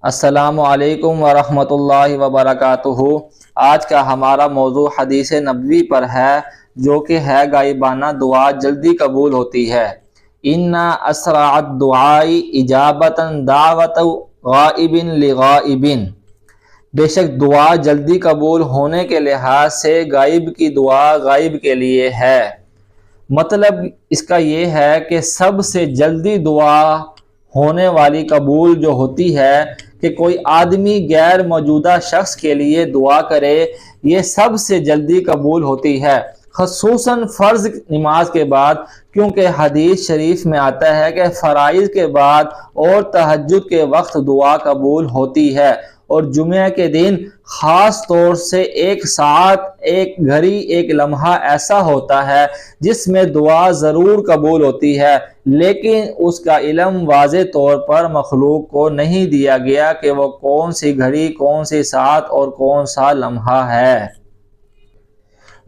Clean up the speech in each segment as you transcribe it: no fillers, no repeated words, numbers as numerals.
السلام علیکم ورحمۃ اللہ وبرکاتہ۔ آج کا ہمارا موضوع حدیث نبوی پر ہے، جو کہ ہے غائبانہ دعا جلدی قبول ہوتی ہے۔ ان اسرع الدعاء اجابۃ دعوۃ غائب لغائب، بے شک دعا جلدی قبول ہونے کے لحاظ سے غائب کی دعا غائب کے لیے ہے۔ مطلب اس کا یہ ہے کہ سب سے جلدی دعا ہونے والی قبول جو ہوتی ہے کہ کوئی آدمی غیر موجودہ شخص کے لیے دعا کرے، یہ سب سے جلدی قبول ہوتی ہے، خصوصاً فرض نماز کے بعد، کیونکہ حدیث شریف میں آتا ہے کہ فرائض کے بعد اور تہجد کے وقت دعا قبول ہوتی ہے، اور جمعہ کے دن خاص طور سے ایک ساعت، ایک گھڑی، ایک لمحہ ایسا ہوتا ہے جس میں دعا ضرور قبول ہوتی ہے، لیکن اس کا علم واضح طور پر مخلوق کو نہیں دیا گیا کہ وہ کون سی گھڑی، کون سی ساعت اور کون سا لمحہ ہے۔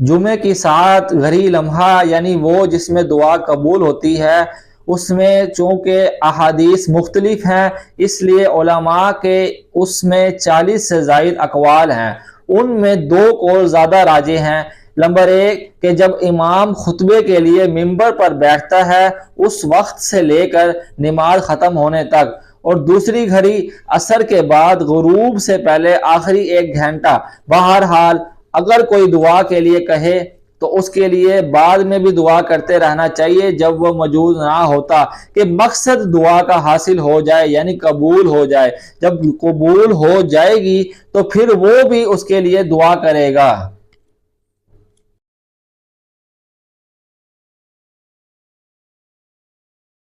جمعے کی ساعت، گھڑی، لمحہ یعنی وہ جس میں دعا قبول ہوتی ہے، اس میں چونکہ احادیث مختلف ہیں، اس لیے علماء کے اس میں 40 سے زائد اقوال ہیں۔ ان میں 2 قول زیادہ راجح ہیں۔ نمبر 1 کہ جب امام خطبے کے لیے ممبر پر بیٹھتا ہے اس وقت سے لے کر نماز ختم ہونے تک، اور دوسری گھڑی عصر کے بعد غروب سے پہلے آخری 1 گھنٹہ۔ بہرحال اگر کوئی دعا کے لیے کہے تو اس کے لیے بعد میں بھی دعا کرتے رہنا چاہیے جب وہ موجود نہ ہوتا، کہ مقصد دعا کا حاصل ہو جائے، یعنی قبول ہو جائے۔ جب قبول ہو جائے گی تو پھر وہ بھی اس کے لیے دعا کرے گا۔